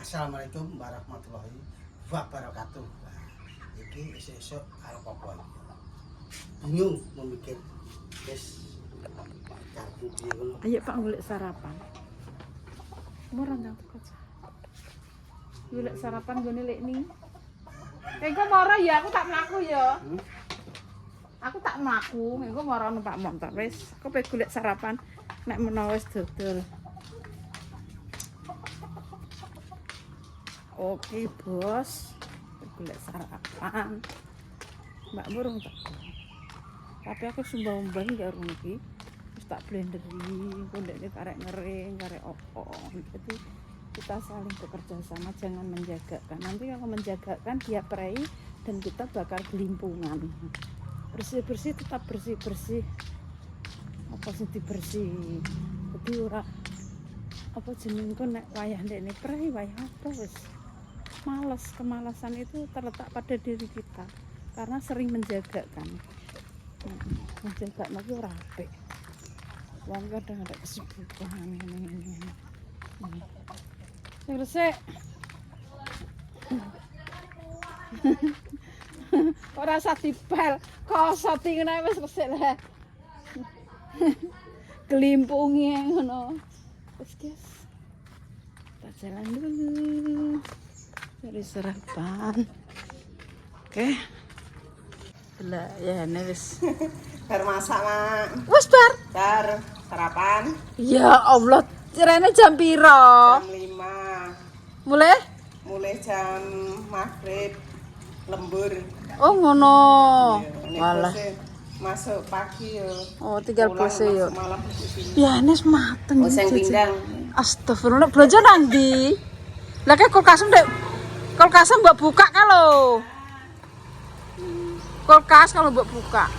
Assalamualaikum warahmatullahi wabarakatuh. Nah, iki esuk-esuk arep apa iki? Bingung memikir. Wis kartu piye ngono. Ayo Pak golek sarapan. Murah nang teko. Golek sarapan gone lek ni. Engko mara ya aku tak mlaku ya. Aku tak mlaku, engko mara numpak motor wis. Aku pengen golek sarapan nek menawa wis dodol. Oke, Bos. Golek sarapan. Mbak burung tak. Tapi aku sumbang-umbang gak urung iki. Terus tak blenderi, kondekne karek ngering, karek opo. Jadi kita saling bekerja sama, jangan menjagakan. Nanti kalau menjagakan dia prei dan kita bakal gelimpungan. Bersih-bersih tetap bersih-bersih. Apa sing dibersih? Jadi ora apa jenengku nek wayah ndekne prei wayah apa wis. Malas, kemalasan itu terletak pada diri kita karena sering menjagakan. Menjaga lagi rapi. Wong kadang ada kesibukan ini. Resik. Ora usah dipel, kosoti ngene wis resik lah. Gelimpungi ngono. Wis guys. Kita jalan dulu. Cari sarapan. Oke. Lah ya wis. Bar masak, Mak. Wis bar. Bar sarapan Ya Allah, cirene jam piro? jam 5. Mulai? Mulai jam maghrib lembur. Oh ngono. Ini Walah. bose masuk pagi yo. Oh, tinggal Pulang bose yo. masuk malam di sini. Ya nes mateng. Oh, sing jajan. pindang. Astagfirullah, belanja nang ndi? Lah kayak kulkas ndek. Kulkas mbok buka kalau. Kulkas kalau mbok buka.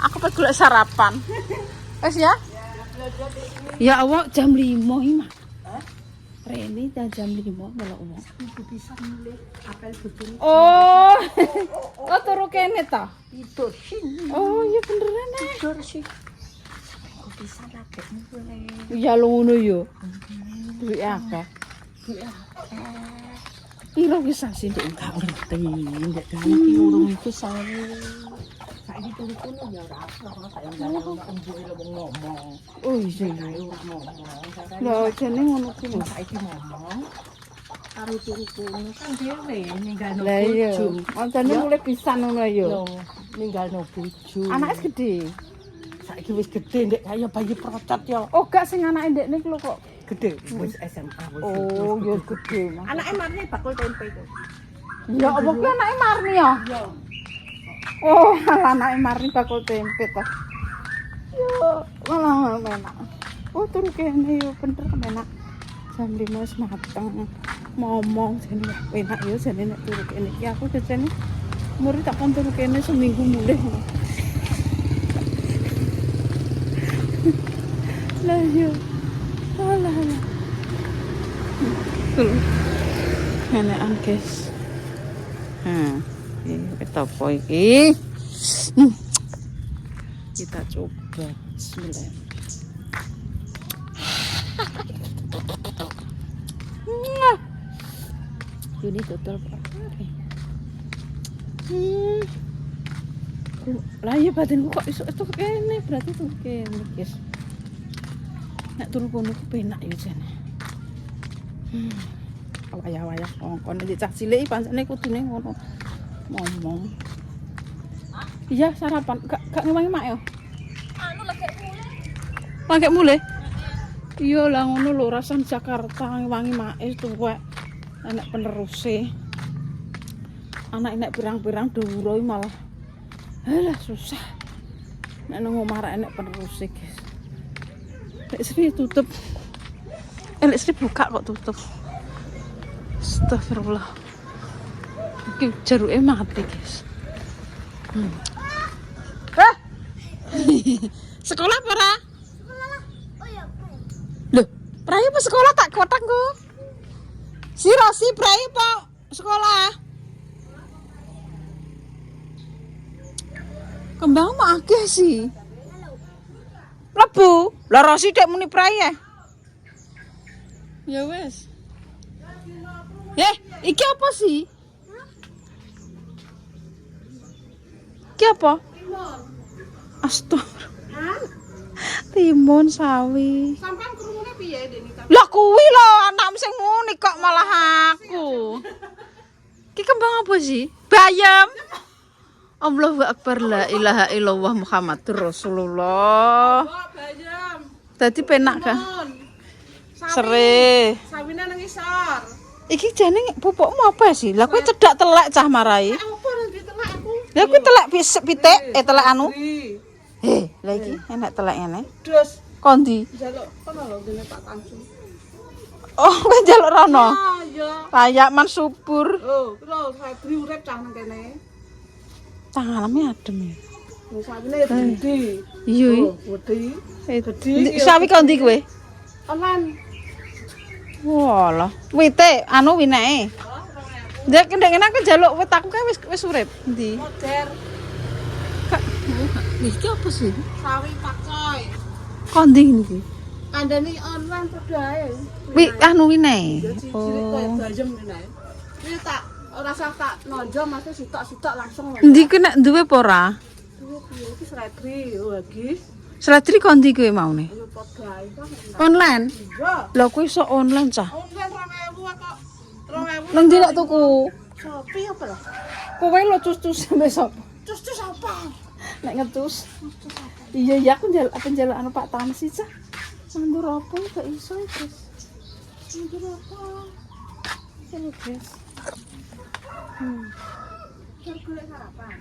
Aku pengen golek sarapan. Wes ya? Ya Allah, jam 5 iki, Mak. Rene jam 5 melok wong. Bisa mulai apel bojone. Oh. Oh, turu kene ta? Tidur sini. Oh, iya beneran nek. Tidur sih. Kok bisa raketmu boleh. Ya lu ngono yo. Duit akeh. Piro wis sasi ndek Enggak ngerti, ndek dalan iki urung iku sae. Saiki turu kono ya ora apa saya njaluk ngomong. Oh iya iya. Ora ngomong. Lah jane ngono kuwi. Saiki ngomong karo turu kono kan dhewe ninggalno Lah iya. bojo. Mancane mulai pisan ngono yo. Yo ninggalno bojo. Anake gede. Saiki wis gede ndek kaya bayi procot ya. Oh gak sing anake ndek niku lho kok. Gede wis SMA wis. Oh ya gede. Anake marine bakul tempe itu. Ya apa kuwi anake Marni ya? Yo. Oh, anake Marni bakul tempe to. Yo, malah enak. Oh, turu kene yo bener enak. Jam 5 wis mateng. Ngomong jane enak yo jane nek turu kene iki aku jane murid tak kon turu kene seminggu mulih. Lah yo. Alah. Tuh. Enak guys. Ini apa iki? Kita coba. Bismillah. Ini total berapa? Lah ya batinku kok iso itu kene berarti tuh kene guys. Nek turu kono ku penak ya jane. Wayah-wayah kongkon iki cah cilik pancene kudune ngono. Ngomong. Iya sarapan, gak ngewangi mak ya? Anu lagi mulai. Iya lah ngono lho rasan Jakarta ngewangi mak tuwek. Anak peneruse. Anak enek pirang-pirang dhuwur malah. Alah susah. Nek nang omah ra enek peneruse, guys. Lek sri tutup. Lek sri buka kok tutup. Astagfirullah. Iki jaruke mati, guys. Sekolah apa ora? Sekolah. Oh ya, Loh, prai apa sekolah tak kotak ku? Si Rosi prai apa sekolah? Kembang mah akeh sih. Lebu. Lah Rosi dek muni prai ya. Ya wes. Iki apa sih? Iki apa? Astagfirullah. Timun sawi. Sampean krungune piye Deni? Lah kuwi lho anak sing muni kok malah aku. Ki kembang apa sih? Bayam. Allahu Akbar la ilaha illallah Muhammadur Rasulullah. Bayam. Dadi penak kan? Sawi. Sere. Sawine nang isor. Iki jane pupukmu apa sih? Lah kowe cedak telek cah marai. Apa nang ditelak aku? Lah kowe telek pitik, telek anu. Di. Lah iki enak telek ngene. Dus Kondi. jaluk kono lho dene Pak Tansu. Oh, kowe njaluk rono. Ah, iya. Layak man subur. Oh, lho Febri urip cah nang kene. Tanganmu adem ya. Wong sawine ya gede. Iya. Oh, gede. Gede. Sawi kondi kowe? Online. Walah, wite anu wineke. Ndek ndek aku njaluk wit aku kae wis urip. Endi? Moder Iki apa sih? sawi pakcoy. Kondi niki. Kandhane online padha ae. Anu wine. Cilik koyo bayem ngene. Iki tak ora usah tak nonjo mesti sitok-sitok langsung. Endi ku nek duwe apa ora? Iki seledri, lagi. Seledri kondi kowe maune. Yo padha ae kok. Online. Iya. Lah kowe iso online cah. Online 2000 kok. 2000. Nang ndi lek tuku? Shopee apa lho? Kowe lo cus-cus sampe sapa? Cus-cus apa? Nek ngetus. Iya ya aku njaluk anu Pak Tamsi cah. Mandur apa gak iso guys. Mandur apa? Ini guys. Golek sarapan.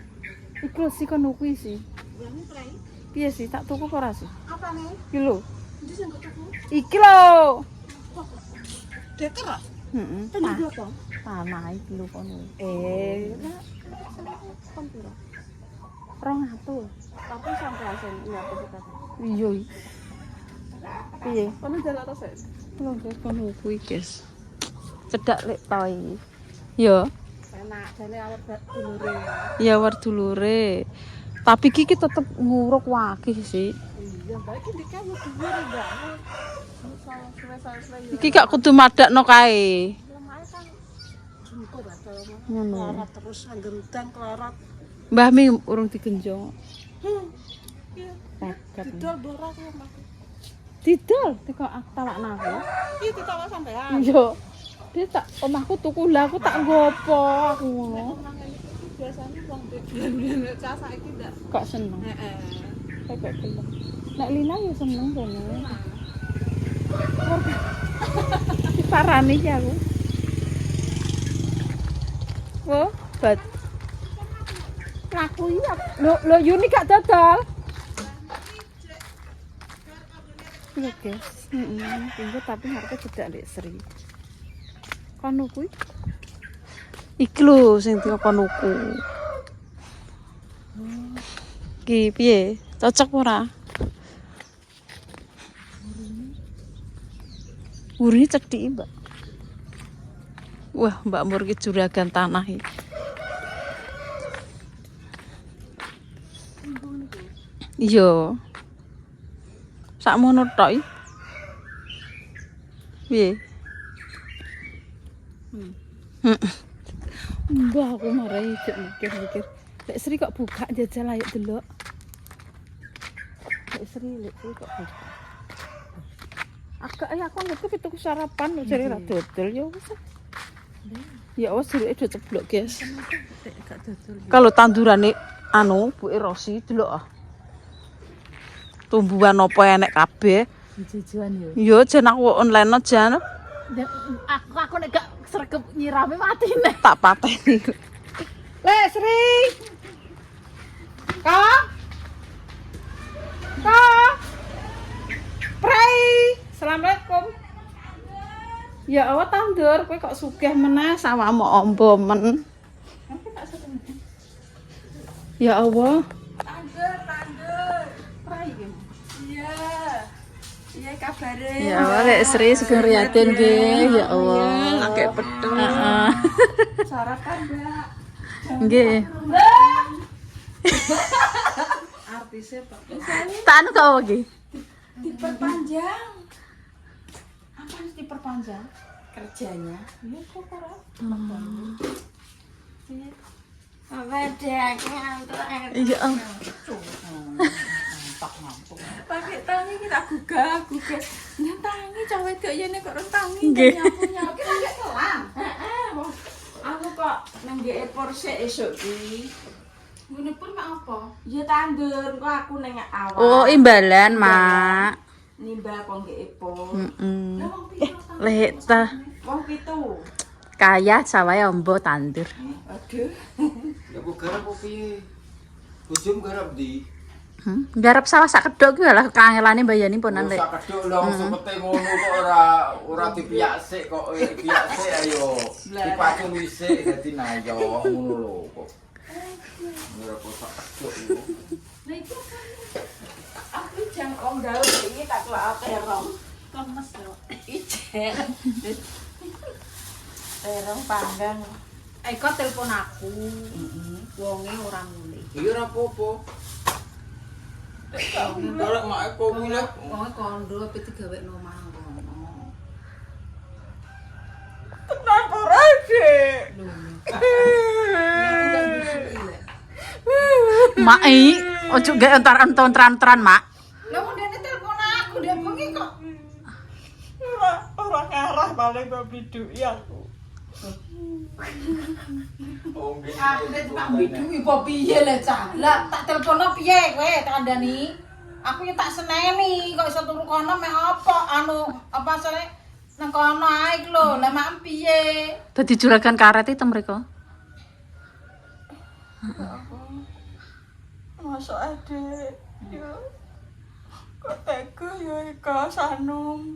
Iku sih kan kuwi sih. Ya ini prei. Piye sih tak tuku apa ora sih? Apa nih? Iki lho. Ndi sing ketemu? Iki lho. Deker. Heeh. Penyu apa? Tanah iki lho kono. Lah, kon piro? 200. Tapi sampai asen nyapa kita. Iya. Piye? Kono jalan terus ya? Lho guys kono kuwi guys. Cedak lek toy. Yo. Enak, jane awet dulure. Ya war dulure. Tapi iki tetep nguruk wakih sih. Iya, baik iki kan dulure mbak. Selesai. Iki gak kudu madakno kae. Lemah kan jemput atau Ngono. Klarat terus angger udan klarat. Mbah Mi urung digenjong. Iya. Paket. Didol borak ya, Mas. Didol teko tawakna aku. Iki ditawa sampean. Iya. Dia tak omahku tuku lah aku tak nggopo aku ngono. Biasanya wong biyen cah saiki ndak. Kok seneng. Heeh. Kayak gelem. Nek Lina ya seneng kene. Diparani iki aku. Oh, bat. Laku iya. Lho Yuni gak dodol. Iya, guys. Tunggu tapi harga tidak lek Sri. Kono kuwi. Iki lho sing teko konoku. Ki piye? Cocok ora? Urine cedhiki, Mbak. Wah, Mbak Mur ki juragan tanah iki. Iya. Sakmono tok iki. Piye? Mbah aku marai cek mikir-mikir. Lek Sri kok buka jajal ayo delok. Lek Sri kok buka. Agak ya aku ngerti pitu sarapan jare ra dodol ya wis. Ya wis jeruk do ceblok, guys. Kalau tandurane anu Bu Rosi delok ah. Tumbuhan apa enek kabeh. Jajuan yo. Yo jen aku online aja. Aku nek gak sregep nyirame mati nek. Tak pateni. Le Sri. Kak. Prai. Assalamualaikum. Ya Allah tandur, kowe kok sugih meneh sawahmu ombo men. Ya Allah. Tandur. Prai iki. Iya. Iya kabare. Ya Allah lek Sri sugeng riyatin nggih. Ya Allah. Kayak pedeng. Heeh. Sarapan, Mbak. Nggih. Artisnya Pak. Tak anu kok iki. Diperpanjang. harus diperpanjang kerjanya? Iya kok ora. Iya. Ngantuk. Pakai tangi kita gugah. Nyantangi cawe wedok yene kok rentangi Nggih. nyapu-nyapu. Nggih kelam. Aku kok nang epor sik esuk ki. Ngene pun mak apa? Ya tandur kok aku nang awal. Oh, imbalan, Mak. Nimbal kok nggih epor. Heeh. Lah wong pitu. Lek ta Wong pitu. kaya sawahe ombo tandur. Aduh. Ya kok garap apa piye? Bojomu garap ndi? Garap sawah sak kedok ki lah kangelane mbayani ponan lek. Sak keduk lho sepete ngono kok ora dipiyak sik kok piyak sik ayo. Dipacung wisik dadi nayo ngono lho kok. Ora kok sak keduk lho. Nah itu aku jang om gaul iki tak kelak terong. Lemes lho. Ijen. Terong panggang. Eko telepon aku. Wonge ora mulih. Iya ora apa-apa. Ora mak aku mulih. Wonge kondo apa digawekno omah kono. Kenapa ora sih? Lho. Mak ojo gak entar-entar-entar, Mak. Lah wong dene telepon aku dia bengi kok. Ora ngarah paling kok biduki aku. Oh nggih. Aku nek tak bidui apa piye le cah. Lah tak telepono piye kowe tak kandhani. Aku ya tak seneni kok iso turu kono mek apa apa sore nang kono ae iki lho. Lah mak piye? Dadi juragan karet itu mereka. Masuk adik, ya kok tega ya Ika Sanum.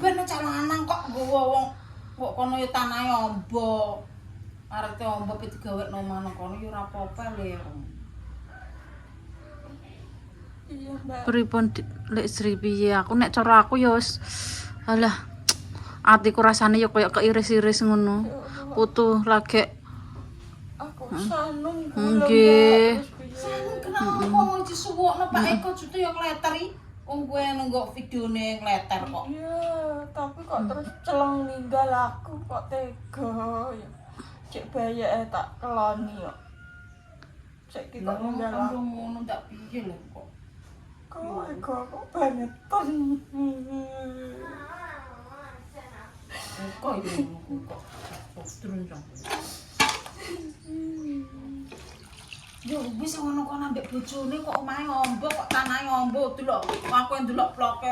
Ben cah lanang kok nggawa wong kok kono ya tanahe ombo. Arete ombo pe digawekno omah nang kono ya ora apa-apa le. Iya mbak. Pripun lek Sri piye aku nek cara aku ya wis alah atiku rasane ya koyo keiris-iris ngono. Putu lagi Aku Sanum nggih. Sanung kenapa kok disuwukno Pak Eko jutu ya kleteri. Wong kowe nunggok videone ngleter kok. Iya, tapi kok terus celeng ninggal aku kok tega ya. Cek bayake tak keloni kok. Cek kita Lah ninggal kok aku. ngono tak piye lho kok. Kok Eka kok bangetan. Kok iki ngono kok. Turun jang. Yo wis ngono kok ambek bojone kok omahe ombo kok tanahe ombo delok aku ndelok ploke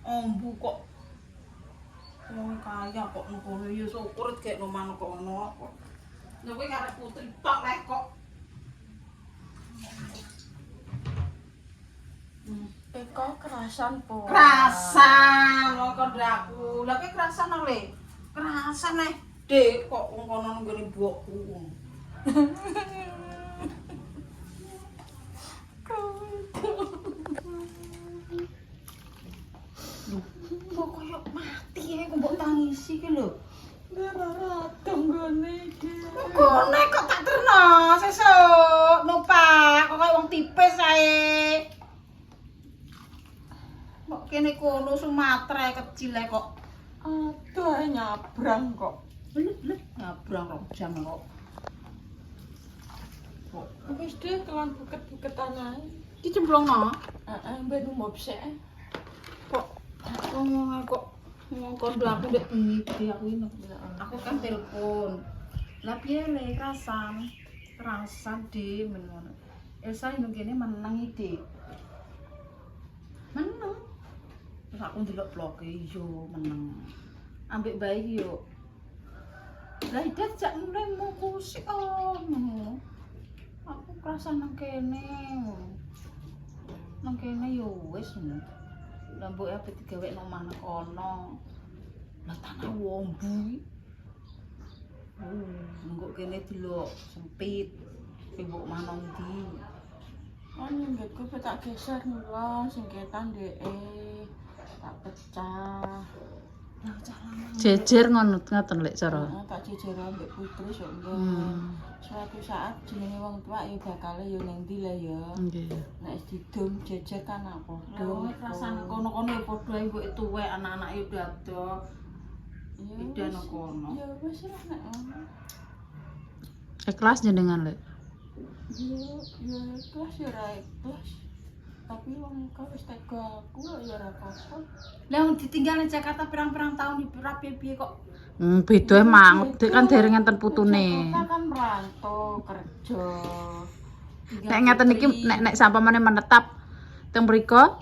ombo kok wong kaya kok ngono ya syukur gek omah kono kok. Lha kowe karep putri tok lek kok. Eka kerasan po. Kerasan wong kondraku. Lah kowe kerasan nang le? Kerasan Dik kok wong kono nggone mbokku. Kok koyo mati ya kok mbok tangisi ki lho. Radong gone iki. Gone kok tak terno sesuk numpak kok koyo wong tipis ae. Kok kene kono Sumatera kecil ae kok. Aduh nyabrang kok. Lep nyabrang rong jam kok. Wis deh kelan buket-buketan ae. Iki cemplungno. Heeh, ben umop sik. Kok ngomong kok ngomong kondo aku ndek bengi iki aku ini. Aku kan telepon. Lah piye le kerasan di men. Elsa nang kene menang iki. Menang. Terus aku ndelok bloke yo menang. Ambek bayi yo. Lah idat jak mulai mau kusik ngono. Aku kerasan nang kene. Nang kene yo wis ngono. Lah mbok ape digawekno omah nang kono. Lah tanah wombu iki. Nggok kene delok sempit. Mbok omah nang ndi? Oh nyenggetku tak geser nula singketan dhek tak pecah. Lah cah lanang. Jejer ngono ngoten lek cara. Tak jejer ambek putri sok enggak. Suatu saat jenenge wong tua ya bakal ya ning ndi lah ya. Nggih. Nek didum jejer kan apa? Dong rasane kono-kono ya padha ae mbok tuwek anak-anake udah ado. Ida nang kono. Ya wis lah nek ngono. Ikhlas jenengan lek. Ya ikhlas ya ra ikhlas. Tapi wong kau wis tega aku ya ora apa-apa. Lah wong ditinggal nang Jakarta pirang-pirang tahun di piye kok. Beda emang, dek kan dereng enten putune. Kita kan merantau kerja. Nek ngeten iki nek sampamane menetap teng mriku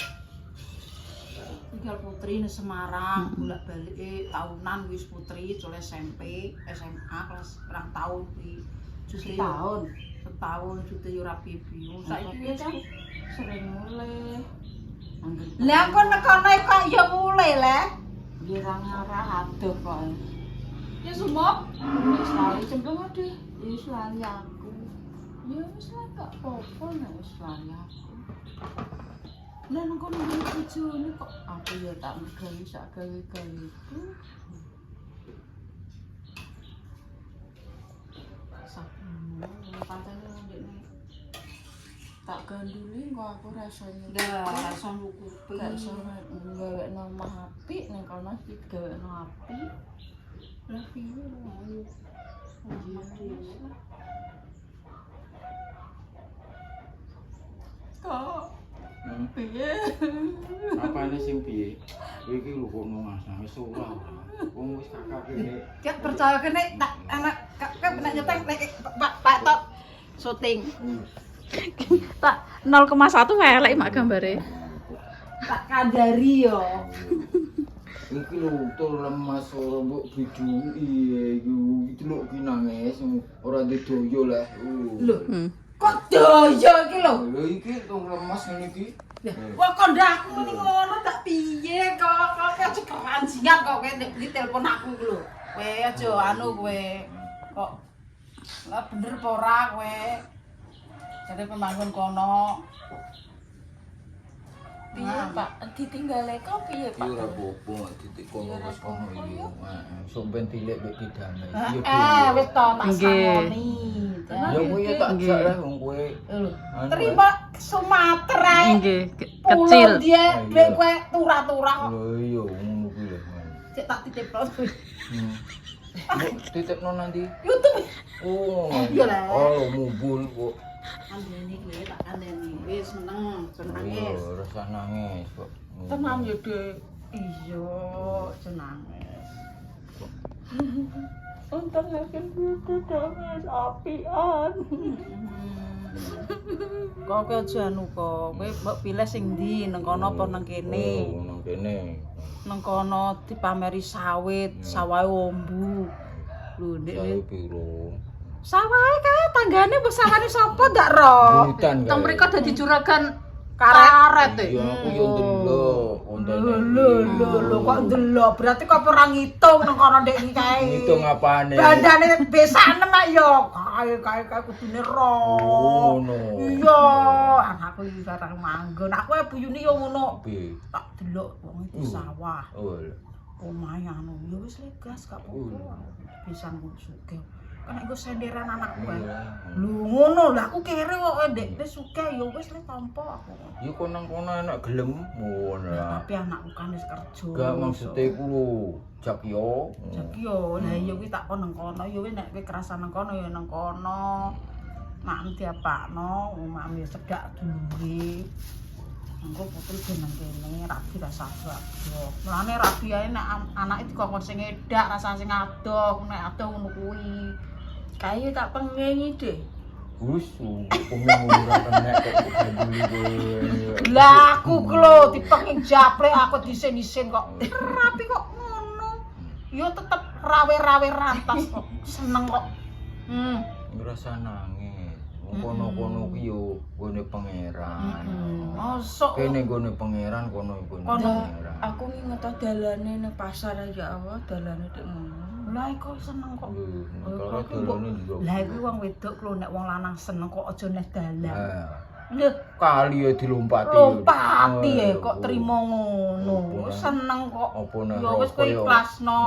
Tinggal putri di Semarang, bolak-balik tahunan wis putri cule SMP, SMA kelas berang tahun di Setahun. setahun sudah yo rapi piye. Saiki kan sering mulai. lah kok nekono kok ya mulai le. Ya ora ngarah adoh kok. Ya sumop. Wis lali cemplung ade. Wis lali aku. Ya wis lah gak apa-apa nek wis lali aku. Lah nang kono ngene bojone kok aku ya tak megali sak gawe-gawe itu. Sakmono pancene ndekne tak ganduli kok aku rasane. Dah rasa lukupi. Gak iso gawekno omah apik ning kono iki gawekno apik. Lah piye lho. Kok piye? Apane sing piye? Kowe iki lho kok ngono wis ora. Wong wis kakak kene. Cek percaya kene tak anak kakek nek nyeteng Pak Tok syuting. tak 0,1 wae lek mak gambare. Tak kandari yo. Iki lho tur lemas ora mbok biduki iki lho ki nangis ora didoyo lah. Lho, kok doyo iki lho. Lho iki tur lemas ngene iki. Wah kondaku muni ngono tak piye kok aja keranjingan kok kowe nek beli telepon aku iki lho. Kowe aja anu kowe kok lah bener apa ora kowe. Jare pemanggon kono. Piye Pak? Ditinggale kok piye Pak? Iki ora apa-apa titik kono wis kono iki. Sok ben dilek mek didamai. Wis to tak sangoni. Ya kowe tak jak lah wong kowe. Terima Sumatera. Nggih, kecil. Dia duwe kowe turah-turah kok. Lho iya ngono kuwi lho. Cek tak titipno. Mbok titipno nanti. YouTube. Oh. Iya lah. Oh, mubul kok. Andeni kowe tak andeni. Wis seneng, seneng Iya, wis. rasa nangis kok. Tenang ya, Dek. Iya, seneng. Untung yakin itu nangis apian. Kok kowe aja anu kok. Kowe mbok pilih sing ndi, nang kono apa nang kene? Oh, nang kene. Nang kono dipameri sawit, sawahe ombu. Lho, Ndek. Sae piro? Sawahe kae tanggane mbok sawane sapa ndak ro? Hutan kae. Teng mriku dadi juragan Karet. Iya, aku yo ndelok kontene. Lho kok ndelok. Berarti kok ora ngitung nang kono Ndek iki kae. Ngitung apane? Bandane besane mak yo kae kudune ro. Oh, no. Iya, anakku iki sareng manggon. Aku ae buyune yo ngono. Piye? Tak delok wong iki sawah. Oh. Omahe anu yo wis legas gak apa-apa. Bisa sugih. Kan nek senderan anakku ae. Lho ngono lho aku kere kok Ndek wis sugih yo wis le tampa aku. Ya kok nang kono enak gelem ngono lah. Tapi anakku kan wis kerja. Gak maksude ku lho, jak yo. Jadi yo, lah yo kuwi tak kon nang kono, yo wis nek kowe kerasa nang kono yo nang kono. Mak diapakno, mak wis cedak duwe. Engko putri ben nang kene rabi rasa adoh. Mulane rabi ae nek anake dikongkon sing edak, rasa sing adoh, nek adoh ngono kuwi. Kayu tak pengengi deh. Wis pemung ora kena kok dibeli kowe. Lah aku ku lho dipenging japlek aku disin-isin kok. Rapi kok ngono. Yo tetep rawe-rawe rantas kok. Seneng kok. Ngrasa nangis. Kono-kono ki yo gone pangeran. Mosok Kene gone pangeran, kono gone pangeran. Aku nginget dalane nang pasar ya Allah, dalane tek ngono. lah iku seneng kok. Kalau dalane juga. Lah iku wong wedok lho nek wong lanang seneng kok aja neh dalan. Lho, Kali ya dilompati. lompati ya kok trimo ngono. Seneng kok. Apa nek Ya wis kowe rokok ya. ikhlasno.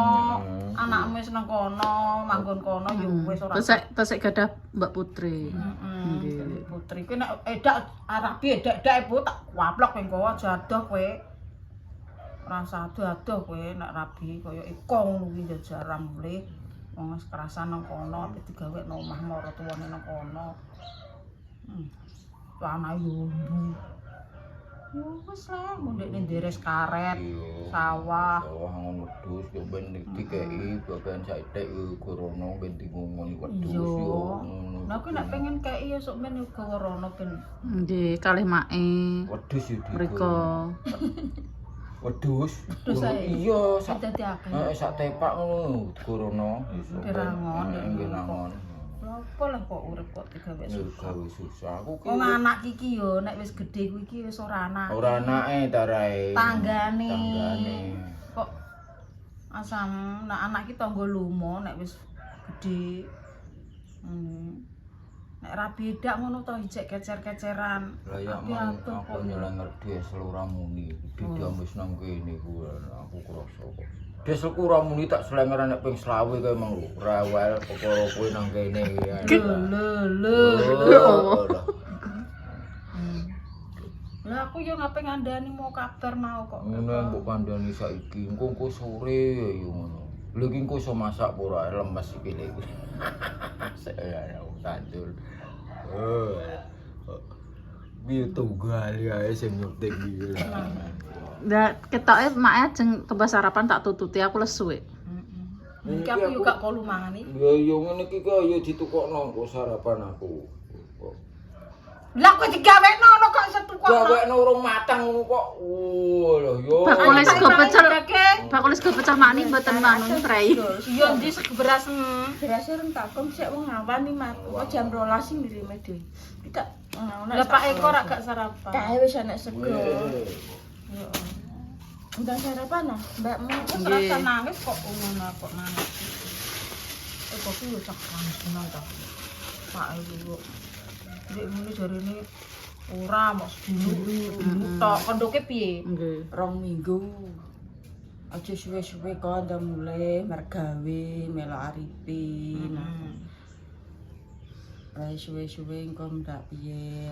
Anakmu wis nang kono, manggon kono ya wis ora. Tesek gadah Mbak Putri. Heeh. Putri kuwi nek edak Arabi edak-edak Bu tak waplok engko aja adoh kowe. Ora usah adoh kowe nek rabi kaya iko ngono kuwi jarang mulih. Wong wis kerasan nang kono ape digawekno omah mara tuwane nang kono. Tanah yo mbu. Yo wis lah ndekne deres karet, sawah. Sawah ngono wedhus yo ben dikeki bagian saithik gorono ben ngomong wedhus yo. Lah aku nek pengen kei ya sok men gawa rono ben. Nggih, kalih mae. Wedhus yo Mriko. Wedhus. Wedhus ae. Iya, sak Dadi akeh. sak tepak ngono gorono. Dirangon, nggih rangon. Apa lah kok urip kok digawe Ya susah. gawe susah. Aku ki Wong anak iki yo nek wis gedhe kuwi iki wis ora anak. ora anake tarae. Tanggane. Tanggane. Kok asam nek anak ki tangga lumo nek wis gedhe. Nek rabi edak ngono to ijek kecer-keceran. Lah ya aku nyelang ngerti selura muni. Dia wis nang kene ku aku krasa kok. Des ora muni tak slengeran nek ping 20 kaya mang lho. Rewel perkara kowe nang kene iki. Lho. Lah aku yo ngape ngandani mau kabar mau kok. Ngono mbok kandhani saiki. Engko sore ya ngono. Lha iki engko iso masak ora lemes iki lek. Saya tandur. Biar tunggal ya sing nyutik iki. Lah ketoke mak ajeng kebas sarapan tak tututi aku lesu. Iki aku yo gak kolu mangan iki. Ya yo ngene iki kaya ditukokno kok sarapan aku. Lah kok digawekno ono kok iso tukok. Gawekno urung matang ngono kok. Lho yo. Bakule sego pecel. Bakule sego pecel mak ni mboten manun prei. Yo ndi sego beras. Berasnya orang takom sih wong awan nih mat. Oh jam 12 sing ngirim dhewe. Kita Lah Pak Eko rak gak sarapan. kae wis ana sego. Yo. Udah sarapan ah, Mbakmu. Wis rasa nangis kok ngono kok nangis. Eko ki yo cak langsung ta. Pak Eko. Dek ngene jarene ora mok sedulu tok kondoke piye? Nggih. 2 minggu. Aja suwe-suwe kok ndak mulai mergawe melok Arifin. Lah suwe-suwe engko ndak piye.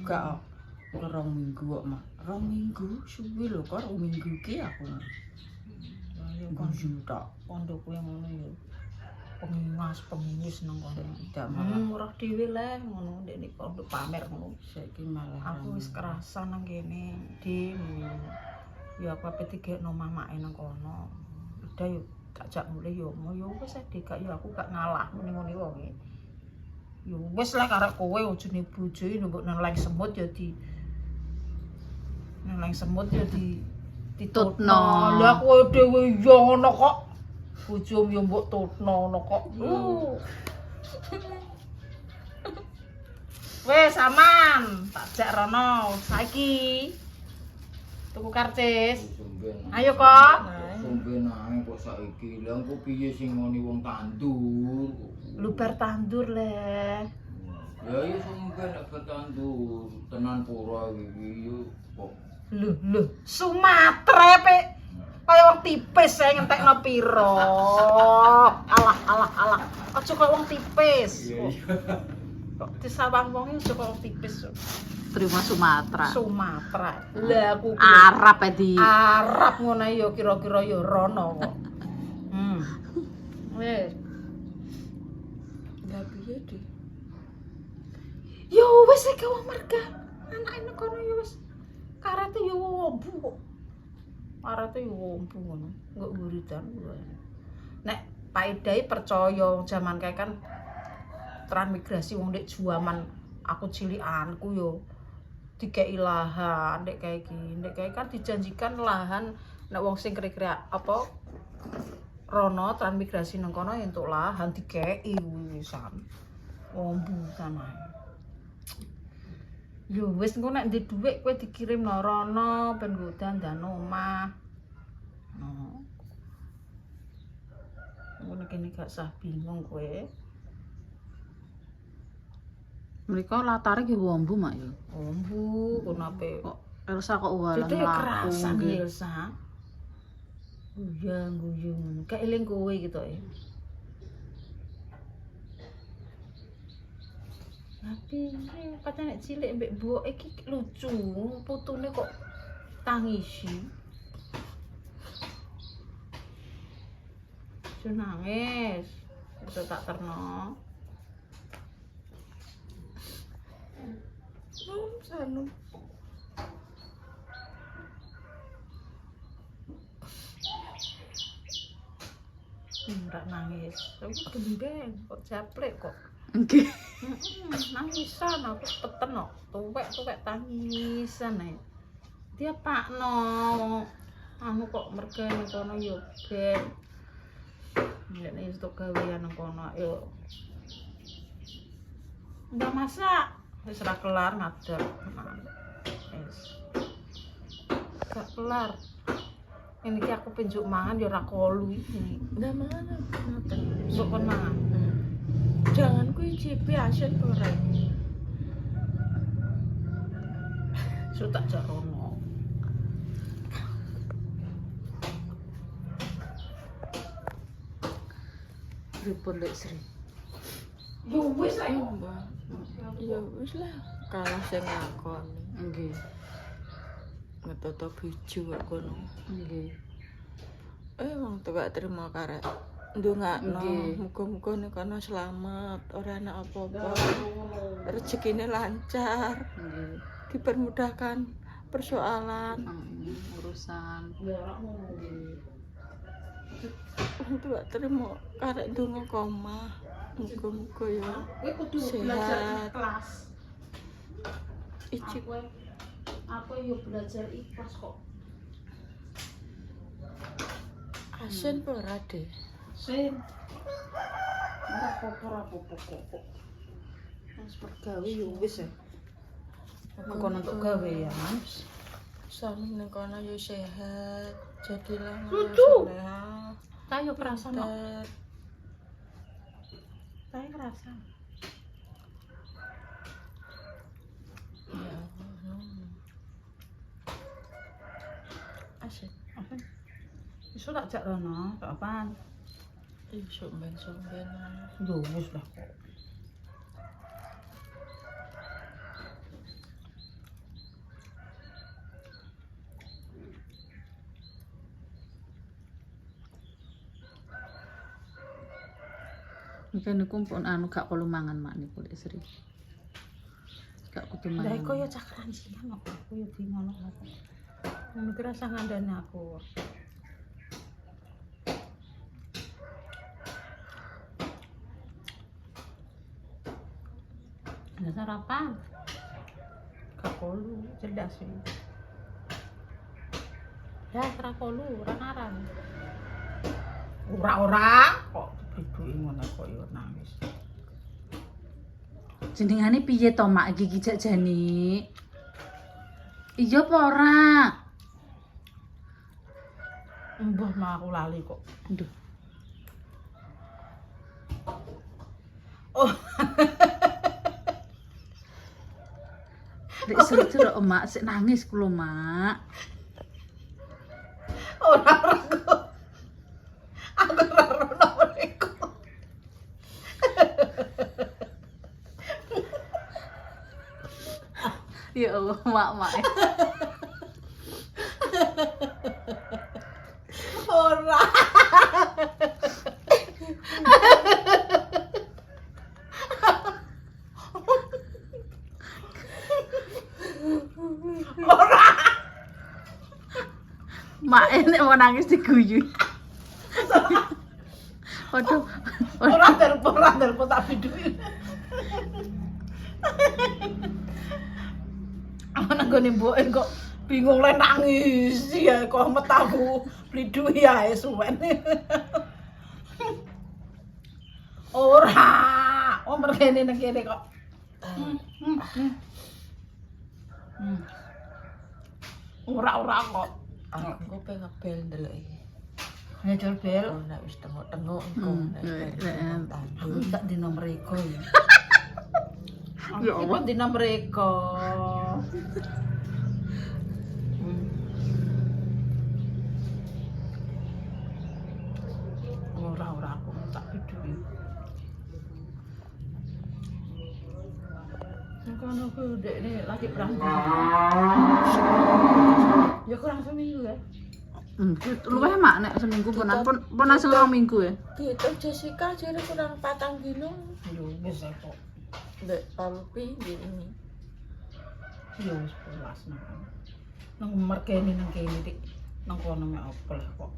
Gak kok 2 minggu kok, Mak. 2 minggu suwe lho kok 2 minggu ki aku. Yo Konju tok. kondoku yang ngono yo. Pengingis nang kono. Tidak malah Murah dhewe le ngono ndek nek pondok pamer ngono. saiki malah. Aku wis kerasa nang kene, Dim. Ya aku ape digekno mamake nang kono. Udah yo gak jak mulih yo mau yo wis gak yo aku gak ngalah muni-muni wong e. Yo wis lah karek kowe ojone bojoe mbok nang leng semut yo di nang leng semut yo ditutno. Lah kowe dhewe yo ngono kok. Bojomu yo mbok tutno ngono kok. Wes aman, tak jak rono saiki. Tuku karcis. Ayo kok. Sumpen ae kok saiki. Lah engko piye sing ngoni wong tandur? Lubar tandur le. Ya ya sumpen nek tandur tenan pura iki yo kok. Lho, Sumatera pe. Kaya wong tipis ae ngentekno piro. Alah. Aja kaya wong tipis. Kok disawang wong aja kaya wong tipis. Terima Sumatera. Sumatera. Lah aku Arab di. Arab ngono ya kira-kira ya rono kok. Wes. Lah piye, Dik? Yo wis iki wong merga. Anake nang kono yo wis. Karete yo wombu kok. Karete yo wombu ngono. Enggak wiridan kuwi. Nek paedai percaya jaman kae kan transmigrasi wong ndek jaman aku cilikanku yo dikeki lahan ndek kae iki. Ndek kae kan dijanjikan lahan nek wong sing kira-kira apa rono transmigrasi nang kono entuk lahan dikeki wisan. Wombu sanae. Yo wis engko nek ndek dhuwit kowe dikirimno rono ben nggo dandan omah. Ngono kene gak sah bingung kowe. Mereka latarnya ki wombu mak ya. Ombu konape. Kok Elsa kok walah Itu mlaku. kerasan nggih. Elsa. Guyang kayak eling kowe gitu ya. Tapi ini pacar nek cilik mbek mbok iki lucu, putune kok tangisi. Aja nangis. Itu tak terno. Sanu. Nggak nangis, aku gendeng, kok japlek kok. Nggih. Nangisan aku peten kok, tuwek tangisan ae. Dia pakno, anu kok mergane kono yo ben. Nek iso gawean nang kono yo. Ndak masak, wis ora kelar ngadeg. Wis. Gak kelar. Ini ki aku penjuk mangan ya ora kolu iki. Ndak mana ngoten. Sok kon mangan. Jangan kuwi cipi asin ora. Sok tak jarono. Pripun Lek Sri? Yo wis ae. Ya wis lah, kalah sing ngakoni. Nggih. Ngetoto biju kok kono. Nggih. Wong tuh gak terima karek. Ndongakno, Nggih. muga-muga nek kono selamat, ora ana apa-apa. Rezekine lancar, Nggih. dipermudahkan persoalan. Urusan. Wong tuh gak terima karek ndonga koma. Muga-muga ya Kowe kudu belajar sehat. ikhlas. Icik Aku yo belajar ikhlas kok. asin apa ora deh? Sen. Ora apa-apa kok. Wis pergawe yo wis. Kono untuk gawean. Sami ning kono ya sehat. Jadilah Lucu. sehat. Kayo kerasa no. Ter Kayo kerasa. ya Allah. Asin. Apa? Iso tak jak rono, tak apaan? Ih, somben-somben. Yo wis lah kok. Niki niku pun anu gak perlu mangan mak niku Lek Sri. Gak kudu Lah mangan. iku yo cakran siang kok. Aku yo bingung kok. Ngono kira sangandane aku. Ada sarapan. Kakolu cerdas sih. Ya kakolu ora aran. Ora kok dibiduki ngono kok yo nangis. Jenengane piye to mak iki jajane? Iya apa ora? Mbah mah aku lali kok. Aduh. Oh, Lek Sri jero emak sik nangis kulo mak. ora kok. Aku ora rono mereka. Ya Allah mak. Ora. Ora. Mak nek mau nangis diguyu. Waduh. Ora telepon tak biduki. Ana gone mboke kok bingung le nangis ya kok metaku beli duit ya suwen. Ora. Oh mergene nang kene kok. Ora kok. Aku pengen bel ndelok iki. Ya bel. Oh, nek wis tengok-tengok engko nek Lek Aku tak di nomor eko ya. Ya Allah dina mereka. Ora aku tak bidui. Kono ku dekne lagi perang. Ya kurang seminggu ya. Luwih mak nek seminggu pun asal 2 minggu ya. Dihitung Jessica jadi kurang 4 dino. Yo wis kok. Mbak Palpi ini. Yo wis pulas nang merkene nang kene dik. Nang kono mek apa lah kok.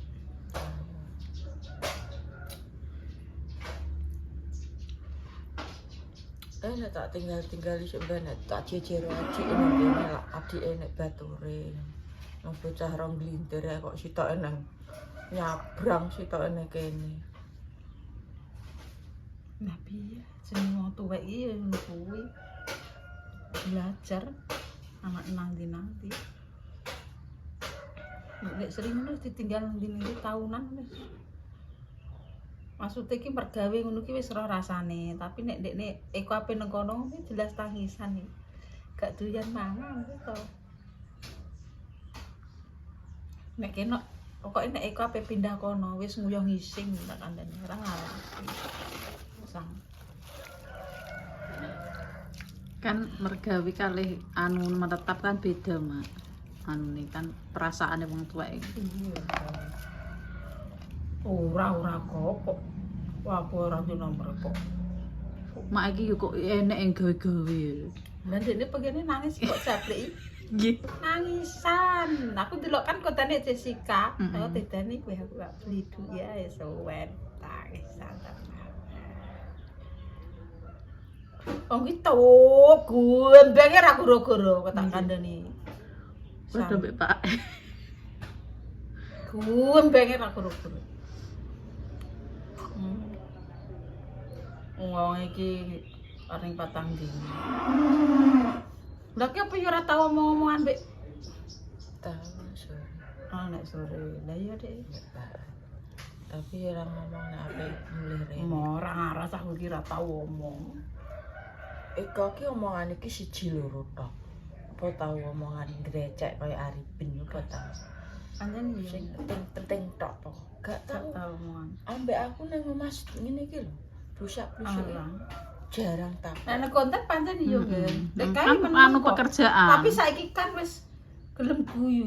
Nek tak tinggal di sebenarnya tak jejer aji ini lah adik enek bature. Nang bocah rong glintir ya kok sitoke nang nyabrang sitoke nek kene. Nah piye jeneng wong tuwek iki ya ngono kuwi. Belajar anak nanti. Nek sering ngono ditinggal nanti tahunan wis. Maksudnya iki mergawe ngono ki wis ora rasane, tapi nek ndekne eko ape nang kono iki jelas tangisan iki. Gak doyan mangan to. Nek kena pokoke nek eko ape pindah kono wis nguyuh ngising tak kandhane ora ngarep. Sang. Kan mergawe kalih anu menetap kan beda mak. Anu nih kan perasaane wong tuwek iki. Iya. Ora kok. Wah, apa ora di nomor kok. Mak iki yo kok enek yang gawe-gawe. Lah dene pegene nangis kok jablek. Nggih. Nangisan. Aku delok kan kotane Jessica. Oh, tedane kowe aku gak beli duit ya suwen. Tangisan. Wong iki to gembenge ra goro-goro kok tak kandhani. Wis mbek Pak. Gembenge ra goro-goro. Wong iki paling 4 dino. Lah ki apa yo ora tau omong-omongan mbek Tahu sore. nek sore. Lah iya Dek. Tapi orang ngomong nek ape mulih rene. Ora ngaras aku ki ora tau omong. Eko ki omongan iki siji loro tok. Apa tau omongan grecek kaya Arifin apa tau. Anjen Sing yo penting tok to. Gak gak tau. tau omongan. Ambek aku nang Mas ngene iki lho. Blusak-blusuk jarang tak. Nek konten pancen yo kan. Nek Kan anu pekerjaan. Tapi saiki kan wis gelem guyu.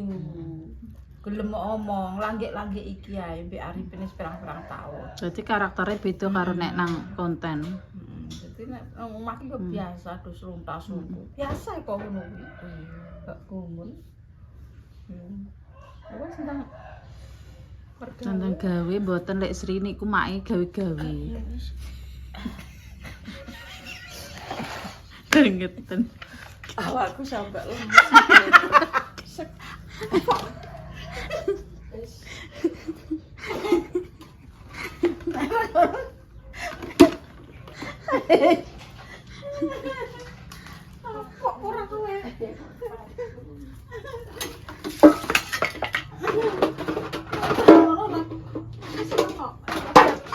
Gelem omong, langgek-langgek iki ae mbek Arifin wis pirang-pirang taun. Jadi karakternya beda karo nek nang konten. Jadi nek nang omah ki biasa dus luntas-luntu. Biasa kok ngono kuwi. Gak kumun. Wes nang Tentang gawe mboten lek Sri niku make gawe-gawe. Keringetan. Awakku sampe lemes. Kok ora kowe?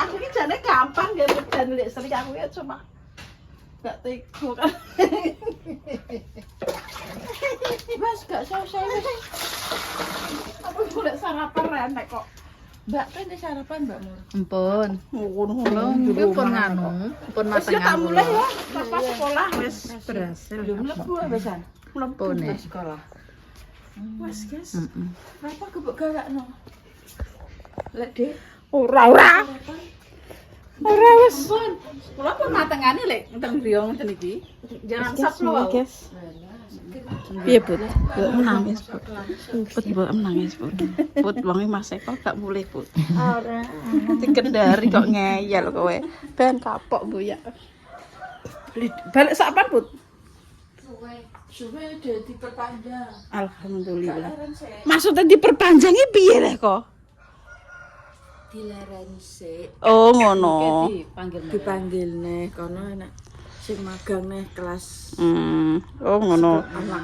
Aku ini jane gampang ya dan lek Sri aku ya cuma gak tega kan. Mas gak selesai wis. Aku golek sarapan renek kok. Mbak kan ada sarapan Mbak Mur. Ampun. Ngono Kula nggih pun nganu, pun Wis ya tak matengan mulai kula. ya. Pas sekolah wis Berhasil. Belum mlebu abesan. Pun ya. Sekolah. Wes guys. Kenapa gebek galakno? Lek Dek. Ora. Ora wis. Kula pun matengane lek teng griya ngoten iki. Jangan saplo. Guys. Piye, Put? Mbok menangis, Put. Put mbok menangis, Put. Put wong Mas Eko gak mulih, Put. Ora. Dikendari kok ngeyel kowe. Ben kapok, Bu ya. Balik sapan, Put? Suwe udah diperpanjang. Alhamdulillah. Leren sik. Maksudnya diperpanjangi piye leh kok? Dileren sik. Oh, ngono. Dipanggil nih kono enak sing magang nih kelas Oh, ngono. anak